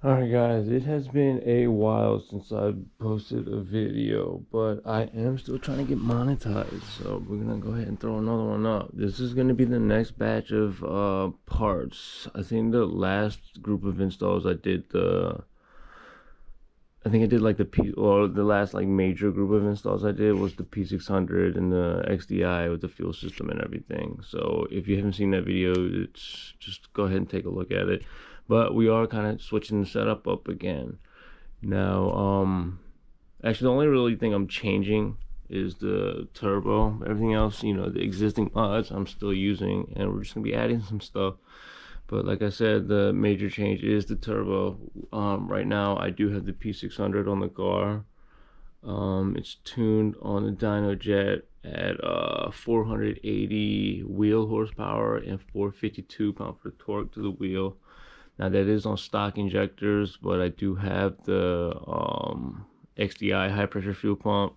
Alright guys, it has been a while since I posted a video, but I am still trying to get monetized, so we're gonna go ahead and throw another one up. This is gonna be the next batch of parts. I think the last group of installs I did like the last like major group of installs I did was the P600 and the XDI with the fuel system and everything. So if you haven't seen that video, it's just go ahead and take a look at it. But we are kind of switching the setup up again. Now, actually the only really thing I'm changing is the turbo. Everything else, the existing mods I'm still using, and we're just gonna be adding some stuff. But like I said, the major change is the turbo. Right now I do have the P600 on the car. It's tuned on the dyno jet at 480 wheel horsepower and 452 pound-foot torque to the wheel. Now that is on stock injectors, but I do have the XDI high pressure fuel pump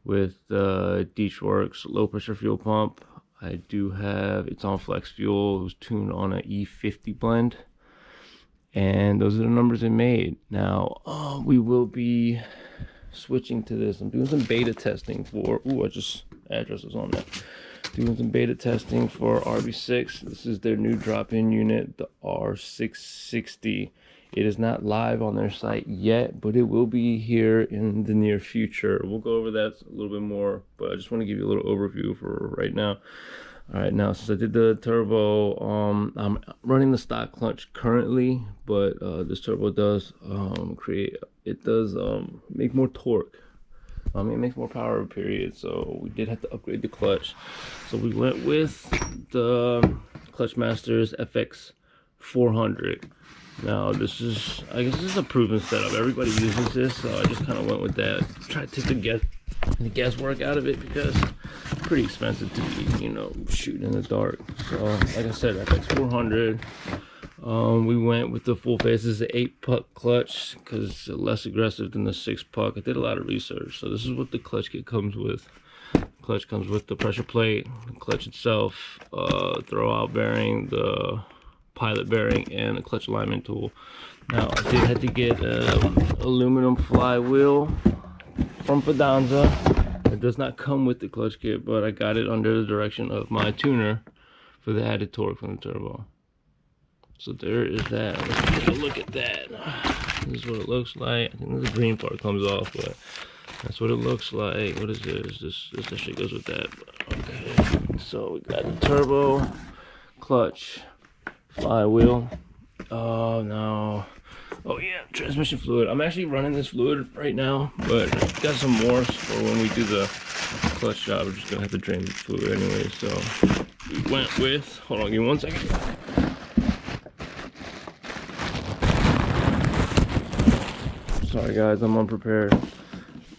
with the Works low pressure fuel pump. I do have, it's on flex fuel. It was tuned on an E50 blend, and those are the numbers it made. Now we will be switching to this. I'm doing some beta testing for addresses on that. Doing some beta testing for rv6. This is their new drop-in unit, the r660. It is not live on their site yet, but it will be here in the near future. We'll go over that a little bit more, but I just want to give you a little overview for right now. All right, now since I did the turbo, I'm running the stock clutch currently, but this turbo does make more torque. It makes more power, period. So we did have to upgrade the clutch. So we went with the Clutch Masters FX400. Now this is, I guess this is a proven setup. Everybody uses this, so I just kind of went with that. Tried to take the guesswork out of it because it's pretty expensive to be, shooting in the dark. So like I said, FX400. We went with the full face. This is an 8-puck clutch because it's less aggressive than the 6-puck. I did a lot of research. So this is what the clutch kit comes with. The clutch comes with the pressure plate, the clutch itself, throwout bearing, the pilot bearing, and a clutch alignment tool. Now I did have to get aluminum flywheel from Fidanza. It does not come with the clutch kit, but I got it under the direction of my tuner for the added torque from the turbo. So there is that. Let's take a look at that. This is what it looks like. I think the green part comes off, but that's what it looks like. What is this? This actually goes with that. Okay. So we got the turbo, clutch, flywheel. Oh yeah, transmission fluid. I'm actually running this fluid right now, but I got some more for when we do the clutch job. We're just gonna have to drain the fluid anyway. So we went with, hold on, give me 1 second. Sorry guys, I'm unprepared.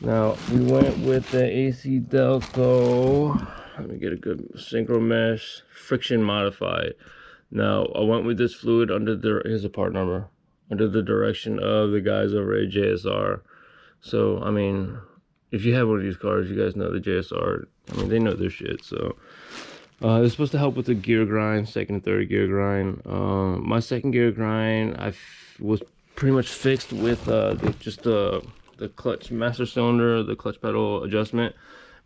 Now we went with the AC Delco. Let me get a good synchro mesh, friction modified. Now I went with this fluid here's a part number, under the direction of the guys over at JSR. So I mean, if you have one of these cars, you guys know the JSR. I mean, they know their shit. So it's supposed to help with the gear grind, second and third gear grind. My second gear grind, was pretty much fixed with the clutch master cylinder, the clutch pedal adjustment.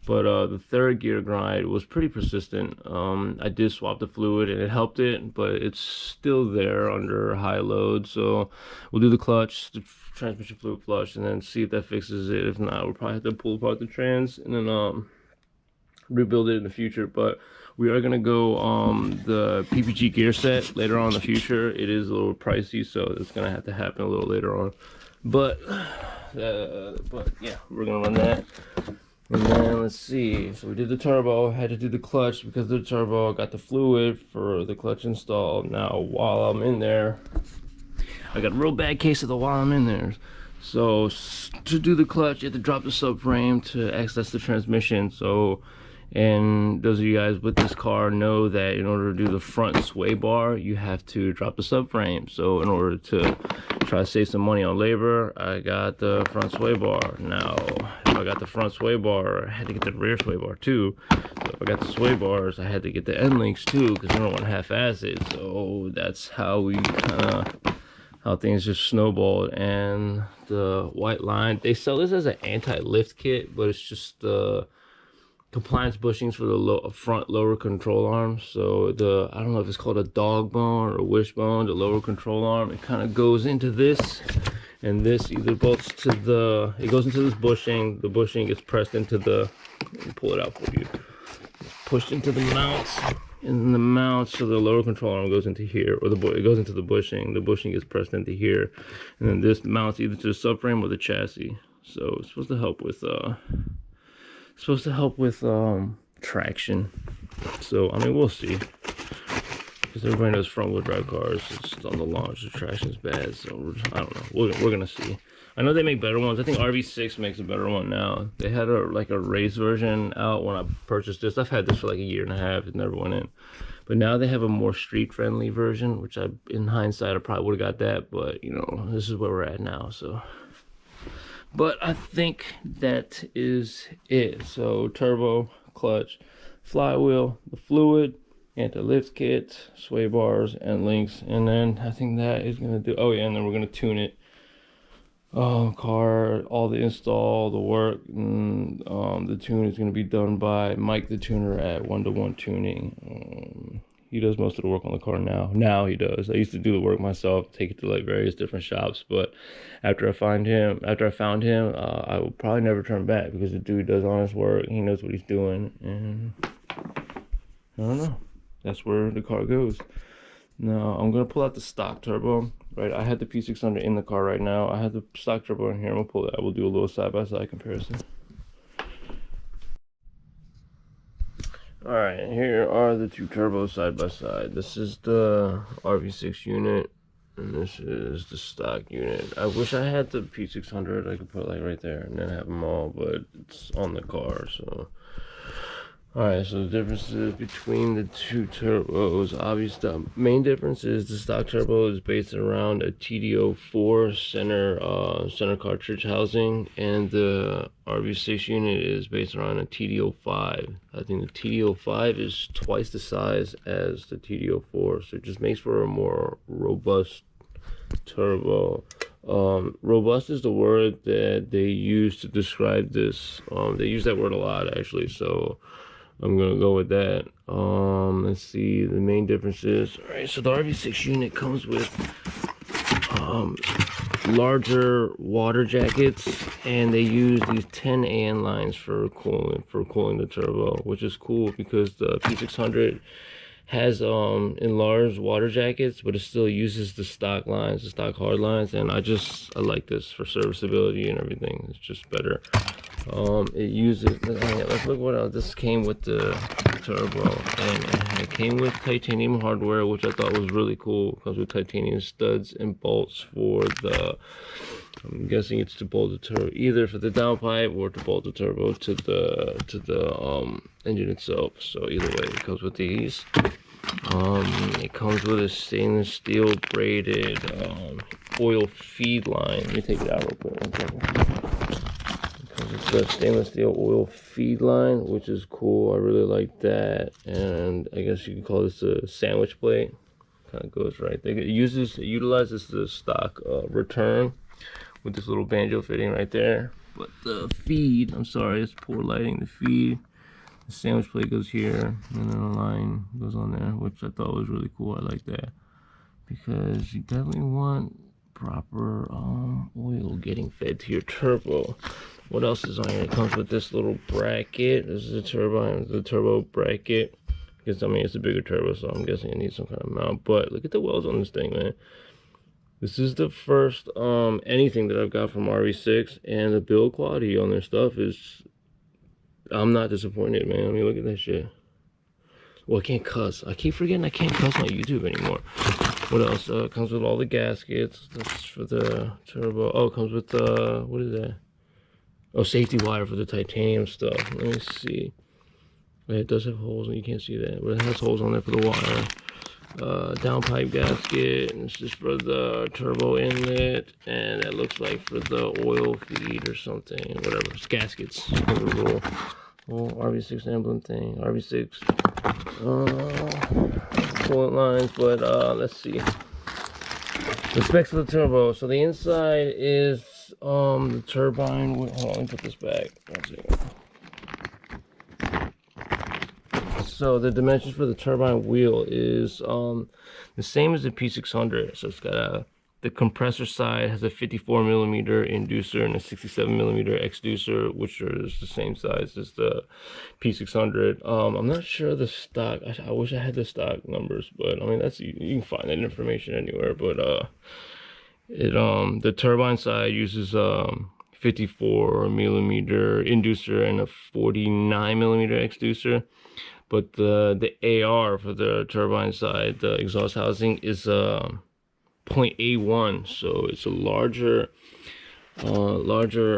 But the third gear grind was pretty persistent. I did swap the fluid and it helped it, but it's still there under high load. So we'll do the clutch, the transmission fluid flush, and then see if that fixes it. If not, we'll probably have to pull apart the trans and then rebuild it in the future. But we are gonna go the PPG gear set later on in the future. It is a little pricey, so it's gonna have to happen a little later on. But yeah, we're gonna run that. And then let's see. So we did the turbo. Had to do the clutch because of the turbo. Got the fluid for the clutch installed. Now while I'm in there, I got a real bad case of the while I'm in there. So to do the clutch, you have to drop the subframe to access the transmission. So, and those of you guys with this car know that in order to do the front sway bar, you have to drop the subframe. So in order to try to save some money on labor, I got the front sway bar. Now, if I got the front sway bar, I had to get the rear sway bar too. So if I got the sway bars, I had to get the end links too, because I don't want to half-ass it. So that's how we kind of how things just snowballed. And the white line, they sell this as an anti-lift kit, but it's just the compliance bushings for the front lower control arm. So I don't know if it's called a dog bone or a wishbone, the lower control arm, it kind of goes into this, and this either bolts to it goes into this bushing. The bushing gets pressed into let me pull it out for you, pushed into the mounts, and the mounts, so the lower control arm goes into here, or it goes into the bushing gets pressed into here, and then this mounts either to the subframe or the chassis. So it's supposed to help with traction. So I mean, we'll see, because everybody knows front wheel drive cars, it's on the launch, the traction's bad. So I don't know, we're gonna see. I know they make better ones. I think rv6 makes a better one now. They had a race version out when I purchased this. I've had this for like a year and a half. It never went in, but now they have a more street friendly version, which in hindsight I probably would have got that, but you know, this is where we're at now. So but I think that is it. So turbo, clutch, flywheel, the fluid, anti-lift kit, sway bars, and links. And then I think that is gonna do. Oh yeah, and then we're gonna tune it. Car, all the install, the work, and the tune is gonna be done by Mike the tuner at 1-to-1 Tuning. He does most of the work on the car now. Now he does. I used to do the work myself, take it to like various different shops, but after I found him, I will probably never turn back, because the dude does honest work. He knows what he's doing, and I don't know. That's where the car goes. Now I'm gonna pull out the stock turbo. Right, I had the P600 in the car right now. I have the stock turbo in here. I'm gonna pull it out. We'll do a little side-by-side comparison. Alright, here are the two turbos side by side. This is the rv6 unit, and this is the stock unit. I wish I had the P600. I could put it like right there and then have them all, but it's on the car. So alright, so the differences between the two turbos. Obviously, the main difference is the stock turbo is based around a TDO4 center cartridge housing, and the rv6 unit is based around a TDO5. I think the TDO5 is twice the size as the TDO4, so it just makes for a more robust turbo. Robust is the word that they use to describe this. They use that word a lot, actually, so I'm gonna go with that. Let's see the main differences. All right, so the rv6 unit comes with larger water jackets, and they use these 10 AN lines for cooling the turbo, which is cool because the P600 has enlarged water jackets, but it still uses the stock lines, the stock hard lines, and I like this for serviceability and everything. It's just better. It uses, let's look what else. This came with the turbo, and it came with titanium hardware, which I thought was really cool. It comes with titanium studs and bolts for I'm guessing it's to bolt the turbo, either for the downpipe or to bolt the turbo to the engine itself. So either way, it comes with these. It comes with a stainless steel braided oil feed line. Let me take it out real quick. One second. It's a stainless steel oil feed line, which is cool. I really like that. And I guess you can call this a sandwich plate. Kind of goes right there. It utilizes the stock return with this little banjo fitting right there. But the feed, I'm sorry, it's poor lighting. The feed, the sandwich plate goes here, and then a line goes on there, which I thought was really cool. I like that, because you definitely want proper oil getting fed to your turbo. What else is on here? It comes with this little bracket. This is the turbo bracket, because I mean it's a bigger turbo, so I'm guessing it needs some kind of mount. But look at the welds on this thing, man. This is the first anything that I've got from rv6, and the build quality on their stuff is, I'm not disappointed, man. I mean, look at that shit. Well, I can't cuss. I keep forgetting I can't cuss on YouTube anymore. What else? It comes with all the gaskets. That's for the turbo. Oh, it comes with what is that? Oh, safety wire for the titanium stuff. Let me see. It does have holes, and you can't see that, but it has holes on there for the wire. Downpipe gasket, and this is for the turbo inlet, and it looks like for the oil feed or something, whatever. It's gaskets. Little rv6 emblem thing. rv6 coolant lines, but let's see. The specs of the turbo. So the inside is the turbine. Hold on, let me put this back. 1 second. So the dimensions for the turbine wheel is the same as the P600. So it's got the compressor side has a 54mm inducer and a 67mm exducer, which is the same size as the P600. I'm not sure the stock. I wish I had the stock numbers, but I mean that's you can find that information anywhere. But the turbine side uses 54mm inducer and a 49mm exducer. But the AR for the turbine side, the exhaust housing, is 0.81, so it's a larger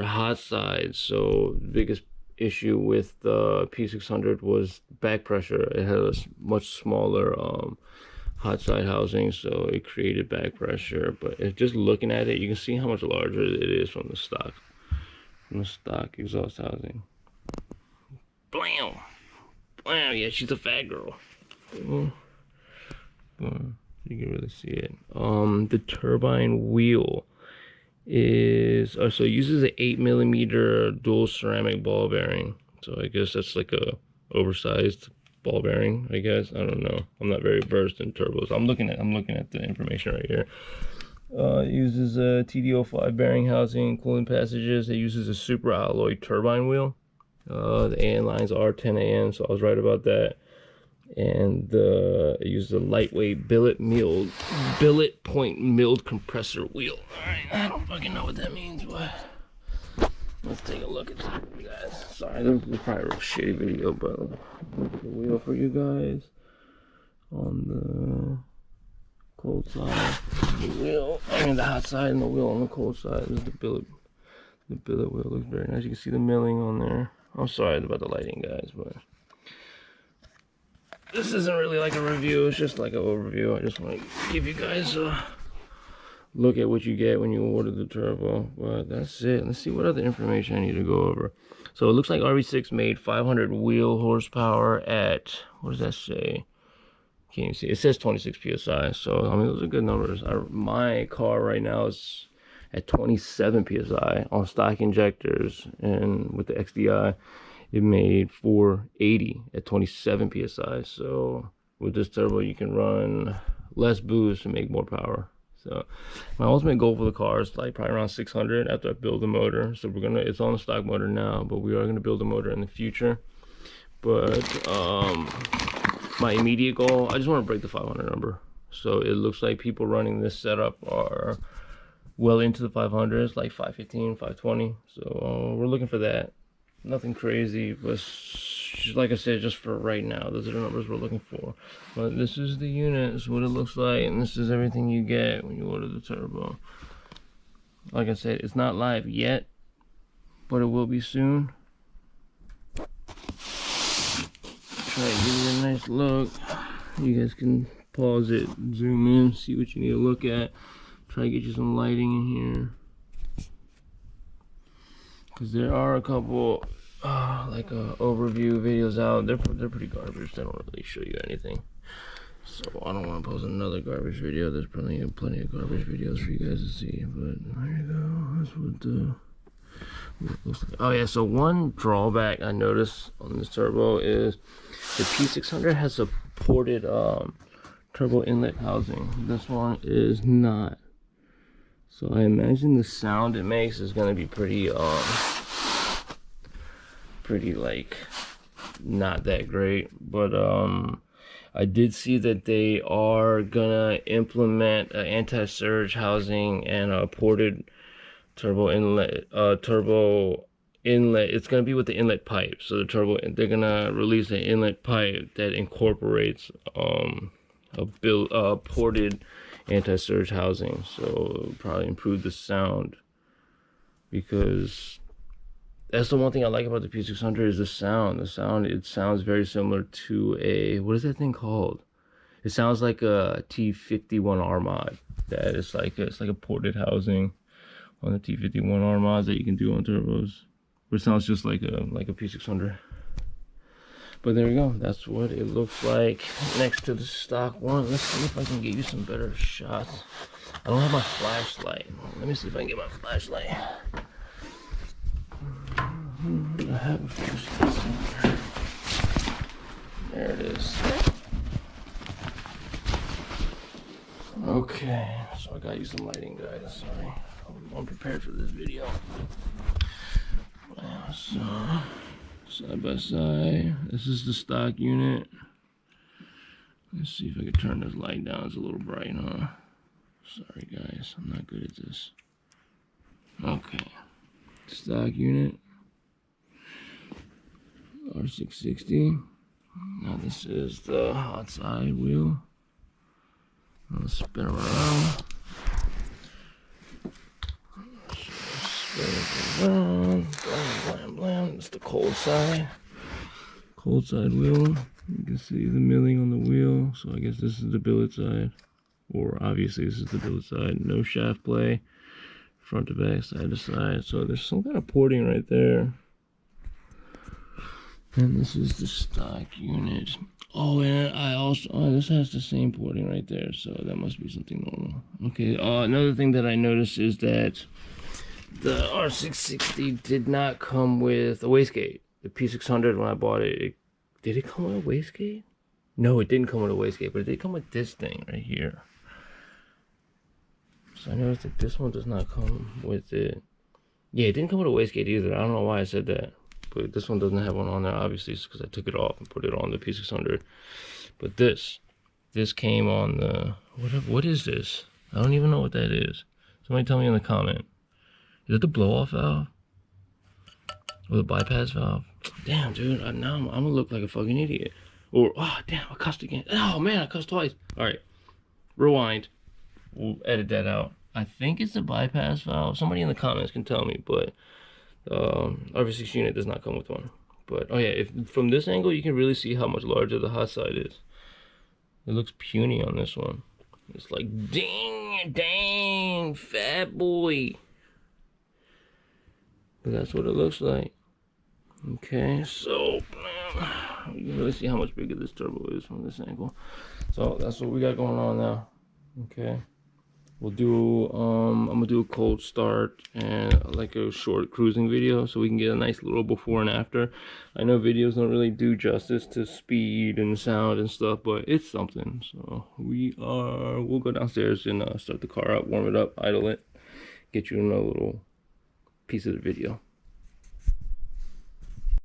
hot side. So the biggest issue with the P600 was back pressure. It had a much smaller hot side housing, so it created back pressure. But just looking at it, you can see how much larger it is from the stock exhaust housing. Blam! Wow, yeah, she's a fat girl. You can really see it. The turbine wheel is so it uses an 8mm dual ceramic ball bearing. So I guess that's like a oversized ball bearing. I guess I don't know. I'm not very versed in turbos. I'm looking at the information right here. It uses a TD05 bearing housing, cooling passages. It uses a super alloy turbine wheel. The AN lines are 10 AN, so I was right about that. And it uses a lightweight billet point milled compressor wheel. Alright, I don't fucking know what that means, but let's take a look at this, you guys. Sorry, this is probably a real shitty video, but look at the wheel for you guys. On the cold side, the wheel, the hot side, and the wheel on the cold side. This is the billet. The billet wheel looks very nice. You can see the milling on there. I'm sorry about the lighting, guys, but this isn't really like a review. It's just like an overview. I just want to give you guys a look at what you get when you order the turbo. But that's it. Let's see what other information I need to go over. So it looks like rv6 made 500 wheel horsepower at, what does that say? Can't even see. It says 26 psi. So I mean, those are good numbers. My car right now is at 27 psi on stock injectors, and with the XDI it made 480 at 27 psi. So with this turbo you can run less boost and make more power. So my ultimate goal for the car is like probably around 600 after I build the motor. So it's on a stock motor now, but we are going to build a motor in the future. But my immediate goal, I just want to break the 500 number. So it looks like people running this setup are well into the 500s, like 515, 520. So we're looking for that. Nothing crazy, but like I said, just for right now, those are the numbers we're looking for. But this is the unit, this is what it looks like, and this is everything you get when you order the turbo. Like I said, it's not live yet, but it will be soon. Try to give you a nice look. You guys can pause it, zoom in, see what you need to look at. Try to get you some lighting in here, because there are a couple overview videos out. They're pretty garbage. They don't really show you anything. So I don't want to post another garbage video. There's plenty of garbage videos for you guys to see. But there you go. That's what it looks like. Oh yeah. So one drawback I noticed on this turbo is the P600 has a ported turbo inlet housing. This one is not. So I imagine the sound it makes is gonna be pretty like not that great. But I did see that they are gonna implement an anti-surge housing and a ported turbo inlet. It's gonna be with the inlet pipe. So the turbo, they're gonna release an inlet pipe that incorporates a ported anti-surge housing, so it'll probably improve the sound, because that's the one thing I like about the P600 is the sound. It sounds very similar to a, what is that thing called? It sounds like a T51R mod. That is like it's like a ported housing on the T51R mods that you can do on turbos. But it sounds just like a P600. But there we go. That's what it looks like next to the stock one. Let's see if I can get you some better shots. I don't have my flashlight. Let me see if I can get my flashlight. I have a flashlight somewhere. There it is. Okay, so I got you some lighting, guys. Sorry, I'm unprepared for this video. So, side by side, this is the stock unit. Let's see if I can turn this light down. It's a little bright, huh? Sorry, guys, I'm not good at this. Okay, stock unit, r660. Now this is the hot side wheel. I'll spin around. Spin it around. Blam, blam, blam. It's the cold side. Cold side wheel. You can see the milling on the wheel. So I guess this is the billet side. Or obviously this is the billet side. No shaft play. Front to back, side to side. So there's some kind of porting right there. And this is the stock unit. Oh, and I also, this has the same porting right there, so that must be something normal. Okay, another thing that I noticed is that the r660 did not come with a wastegate. The P600, when I bought it, did it come with a wastegate? No, it didn't come with a wastegate, but it did come with this thing right here. So I noticed that this one does not come with it. Yeah, it didn't come with a wastegate either. I don't know why I said that. But this one doesn't have one on there, obviously, it's because I took it off and put it on the P600. But this came on the, what is this? I don't even know what that is. Somebody tell me in the comment. Is it the blow-off valve? Or the bypass valve? Damn, dude, now I'm gonna look like a fucking idiot. Or, oh, damn, I cussed again. Oh, man, I cussed twice. All right, rewind. We'll edit that out. I think it's the bypass valve. Somebody in the comments can tell me, but rv6 unit does not come with one. But oh yeah, if from this angle you can really see how much larger the hot side is. It looks puny on this one. It's like dang fat boy, but that's what it looks like. Okay, so you can really see how much bigger this turbo is from this angle. So that's what we got going on now. Okay, we'll do I'm gonna do a cold start and like a short cruising video so we can get a nice little before and after. I know videos don't really do justice to speed and sound and stuff, but it's something. So we'll go downstairs and start the car up, warm it up, idle it, get you in a little piece of the video.